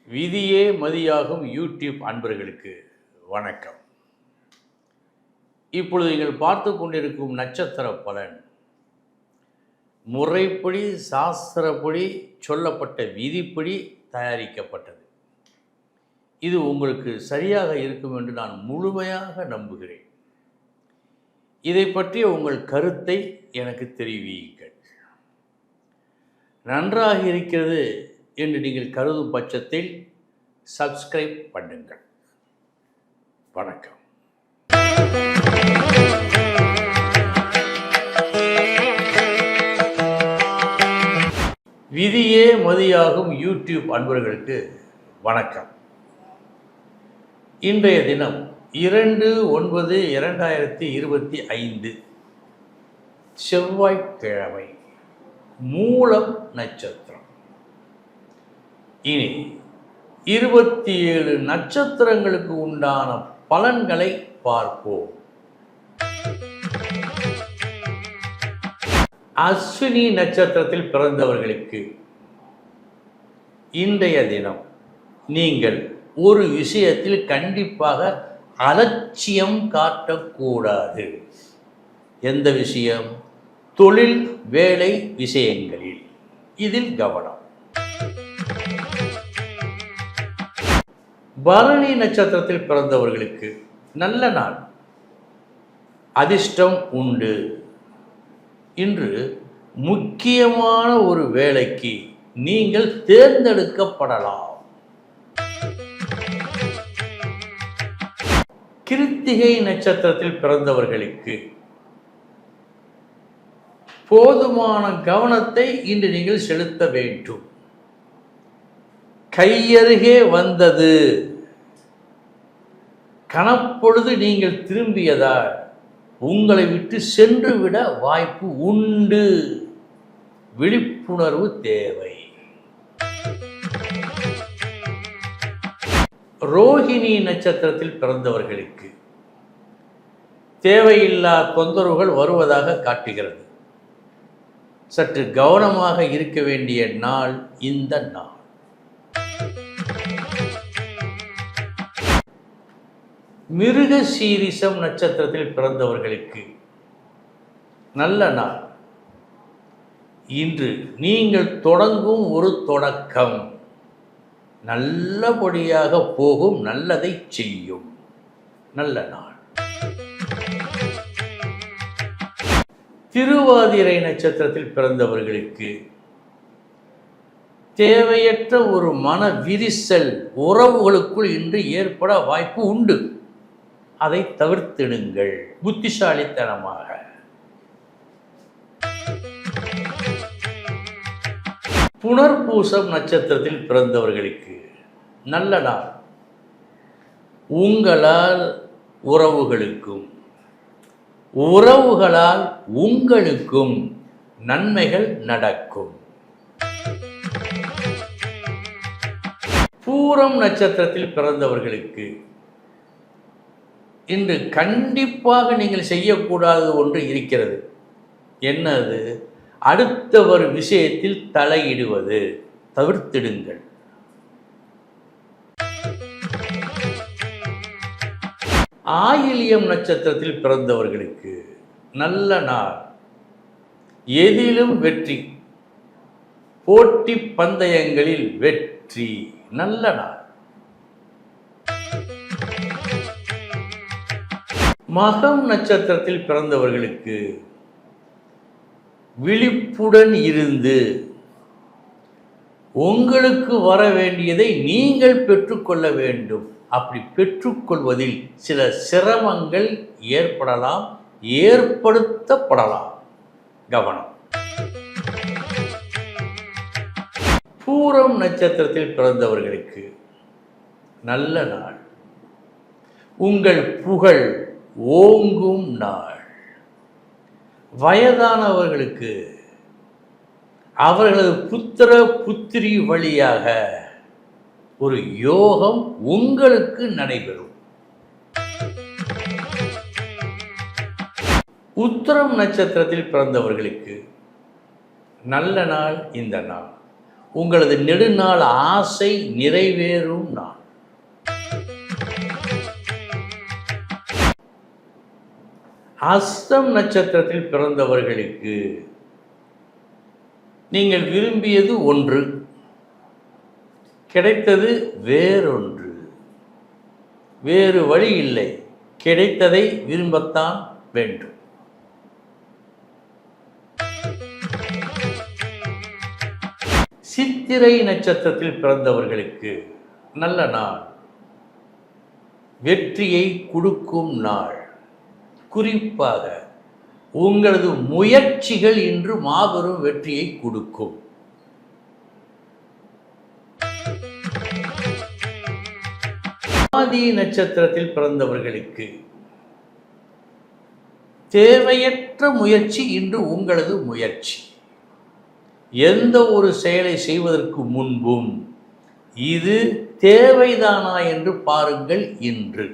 விதியே மதியாகும் யூடியூப் அன்பர்களுக்கு வணக்கம். இப்பொழுது நீங்கள் பார்த்து கொண்டிருக்கும் நட்சத்திர பலன் முறைப்படி சாஸ்திரப்படி சொல்லப்பட்ட விதிப்படி தயாரிக்கப்பட்டது. இது உங்களுக்கு சரியாக இருக்கும் என்று நான் முழுமையாக நம்புகிறேன். இதை பற்றிய உங்கள் கருத்தை எனக்கு தெரிவியுங்கள். நன்றாக இருக்கிறது என்று நீங்கள் கருதும் பட்சத்தில் சப்ஸ்கிரைப் பண்ணுங்கள். வணக்கம். விதியே மதியாகும் யூடியூப் அன்பர்களுக்கு வணக்கம். இன்றைய தினம் 2/9/2025 செவ்வாய்க்கிழமை, மூலம் நட்சத்திரம். இனி 27 நட்சத்திரங்களுக்கு உண்டான பலன்களை பார்ப்போம். அஸ்வினி நட்சத்திரத்தில் பிறந்தவர்களுக்கு இன்றைய தினம் நீங்கள் ஒரு விஷயத்தில் கண்டிப்பாக அலட்சியம் காட்டக்கூடாது. எந்த விஷயம்? தொழில் வேலை விஷயங்களில். இதில் கவனம். பரணி நட்சத்திரத்தில் பிறந்தவர்களுக்கு நல்ல நாள், அதிர்ஷ்டம் உண்டு. இன்று முக்கியமான ஒரு வேலைக்கு நீங்கள் தேர்ந்தெடுக்கப்படலாம். கிருத்திகை நட்சத்திரத்தில் பிறந்தவர்களுக்கு போதுமான கவனத்தை இன்று நீங்கள் செலுத்த வேண்டும். கையருகே வந்தது, கணப்பொழுது நீங்கள் திரும்பியதால் உங்களை விட்டு சென்று விட வாய்ப்பு உண்டு. விழிப்புணர்வு தேவை. ரோஹிணி நட்சத்திரத்தில் பிறந்தவர்களுக்கு தேவையில்லா தொந்தரவுகள் வருவதாக காட்டுகிறது. சற்று கவனமாக இருக்க வேண்டிய நாள் இந்த நாள். மிருகசீரிஷம் நட்சத்திரத்தில் பிறந்தவர்களுக்கு நல்ல நாள். இன்று நீங்கள் தொடங்கும் ஒரு தொடக்கம் நல்லபடியாக போகும், நல்லதை செய்யும். நல்ல நாள். திருவாதிரை நட்சத்திரத்தில் பிறந்தவர்களுக்கு தேவையற்ற ஒரு மன விரிசல் உறவுகளுக்குள் இன்று ஏற்பட வாய்ப்பு உண்டு. அதை தவிர்த்திடுங்கள் புத்திசாலித்தனமாக. புனர்பூசம் நட்சத்திரத்தில் பிறந்தவர்களுக்கு நல்ல நாள். உங்களால் உறவுகளுக்கும் உறவுகளால் உங்களுக்கும் நன்மைகள் நடக்கும். பூரம் நட்சத்திரத்தில் பிறந்தவர்களுக்கு இன்று கண்டிப்பாக நீங்கள் செய்யக்கூடாத ஒன்று இருக்கிறது. என்னது? அடுத்தவர் விஷயத்தில் தலையிடுவது. தவிர்த்திடுங்கள். ஆயில்யம் நட்சத்திரத்தில் பிறந்தவர்களுக்கு நல்ல நாள். எதிலும் வெற்றி, போட்டி பந்தயங்களில் வெற்றி. நல்ல நாள். மகம் நட்சத்திரத்தில் பிறந்தவர்களுக்கு விழிப்புடன் இருந்து உங்களுக்கு வர வேண்டியதை நீங்கள் பெற்றுக்கொள்ள வேண்டும். அப்படி பெற்றுக்கொள்வதில் சில சிரமங்கள் ஏற்படலாம், ஏற்படுத்தப்படலாம். கவனம். பூரம் நட்சத்திரத்தில் பிறந்தவர்களுக்கு நல்ல நாள். உங்கள் புகழ் ஓங்கும் நாள். வயதானவர்களுக்கு அவர்களது புத்திர புத்திரி வழியாக ஒரு யோகம் உங்களுக்கு நடைபெறும். உத்திரம் நட்சத்திரத்தில் பிறந்தவர்களுக்கு நல்ல நாள் இந்த நாள். உங்களது நெடுநாள் ஆசை நிறைவேறும் நாள். அஸ்தம் நட்சத்திரத்தில் பிறந்தவர்களுக்கு நீங்கள் விரும்பியது ஒன்று, கிடைத்தது வேறொன்று. வேறு வழி இல்லை, கிடைத்ததை விரும்பத்தான் வேண்டும். சித்திரை நட்சத்திரத்தில் பிறந்தவர்களுக்கு நல்ல நாள், வெற்றியை கொடுக்கும் நாள். குறிப்பாக உங்களது முயற்சிகள் இன்று மாபெரும் வெற்றியை கொடுக்கும். ஆதி நட்சத்திரத்தில் பிறந்தவர்களுக்கு தேவையற்ற முயற்சி இன்று உங்களது முயற்சி. எந்த ஒரு செயலை செய்வதற்கு முன்பும் இது தேவைதானா என்று பாருங்கள் இன்று.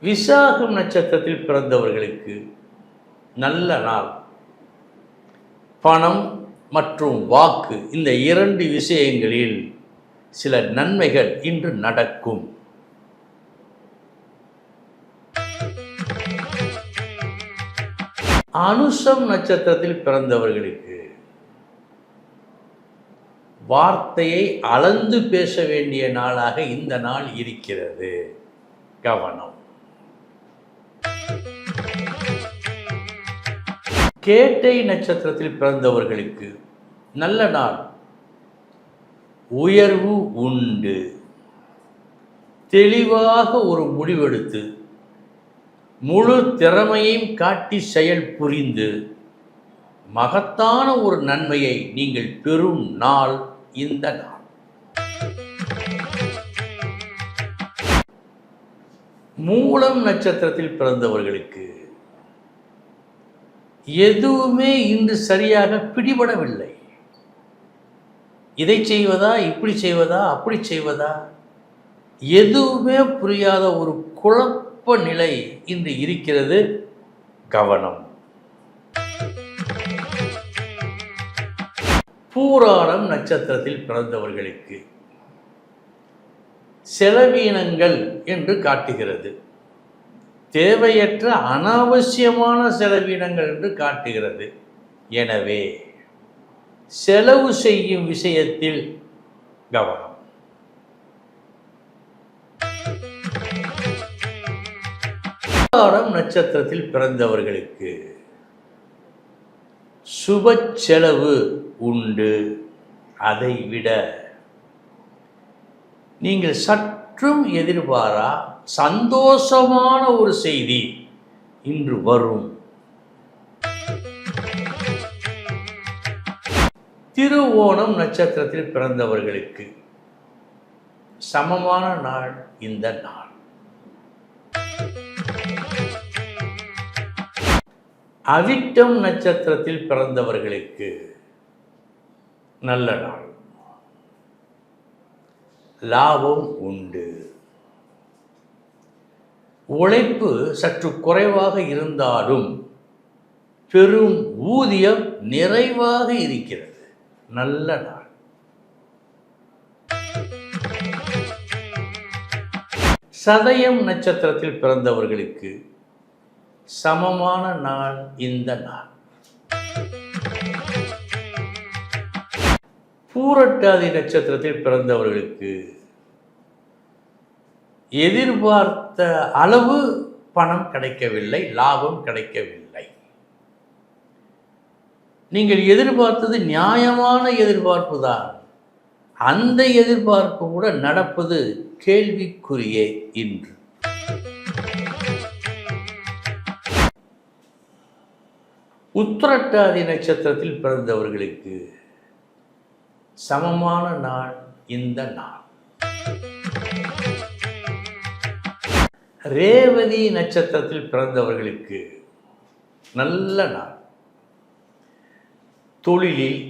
விசாகம் நட்சத்திரத்தில் பிறந்தவர்களுக்கு நல்ல நாள். பணம் மற்றும் வாக்கு, இந்த இரண்டு விஷயங்களில் சில நன்மைகள் இன்று நடக்கும். அனுசம் நட்சத்திரத்தில் பிறந்தவர்களுக்கு வார்த்தையை அளந்து பேச வேண்டிய நாளாக இந்த நாள் இருக்கிறது. கவனம். கேட்டை நட்சத்திரத்தில் பிறந்தவர்களுக்கு நல்ல நாள், உயர்வு உண்டு. தெளிவாக ஒரு முடிவெடுத்து முழு திறமையையும் காட்டி செயல் புரிந்து மகத்தான ஒரு நன்மையை நீங்கள் பெறும் நாள் இந்த நாள். மூலம் நட்சத்திரத்தில் பிறந்தவர்களுக்கு எதுவுமே இன்று சரியாக பிடிபடவில்லை. இதை செய்வதா, இப்படி செய்வதா, அப்படி செய்வதா, எதுவுமே புரியாத ஒரு குழப்ப நிலை இன்று இருக்கிறது. கவனம். பூராடம் நட்சத்திரத்தில் பிறந்தவர்களுக்கு செலவீனங்கள் என்று காட்டுகிறது. தேவையற்ற அனாவசியமான செலவீனங்கள் என்று காட்டுகிறது. எனவே செலவு செய்யும் விஷயத்தில் கவனம். பூராடம் நட்சத்திரத்தில் பிறந்தவர்களுக்கு சுப செலவு உண்டு. அதை விட நீங்கள் சற்றும் எதிர்பாரா சந்தோஷமான ஒரு செய்தி இன்று வரும். திருவோணம் நட்சத்திரத்தில் பிறந்தவர்களுக்கு சமமான நாள் இந்த நாள். அவிட்டம் நட்சத்திரத்தில் பிறந்தவர்களுக்கு நல்ல நாள், லாபம் உண்டு. உழைப்பு சற்று குறைவாக இருந்தாலும் பெரும் ஊதியம் நிறைவாக இருக்கிறது. நல்ல நாள். சதயம் நட்சத்திரத்தில் பிறந்தவர்களுக்கு சமமான நாள் இந்த நாள். பூரட்டாதி நட்சத்திரத்தில் பிறந்தவர்களுக்கு எதிர்பார்த்த அளவு பணம் கிடைக்கவில்லை, லாபம் கிடைக்கவில்லை. நீங்கள் எதிர்பார்த்தது நியாயமான எதிர்பார்ப்பு தான். அந்த எதிர்பார்ப்பு கூட நடப்பது கேள்விக்குறியே இன்று. உத்திரட்டாதி நட்சத்திரத்தில் பிறந்தவர்களுக்கு சமமான நாள் இந்த நாள். ரேவதி நட்சத்திரத்தில் பிறந்தவர்களுக்கு நல்ல நாள். தொழிலில்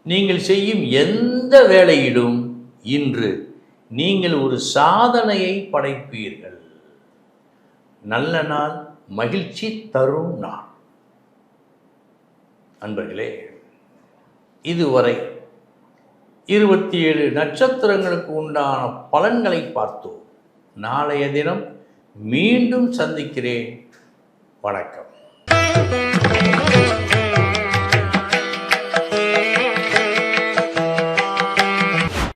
நீங்கள் செய்யும் எந்த வேலையிலும் இன்று நீங்கள் ஒரு சாதனையை படைப்பீர்கள். நல்ல நாள், மகிழ்ச்சி தரும் நாள். நண்பர்களே, இதுவரை 27 நட்சத்திரங்களுக்கு உண்டான பலன்களை பார்த்தோம். நாளைய தினம் மீண்டும் சந்திக்கிறேன். வணக்கம்.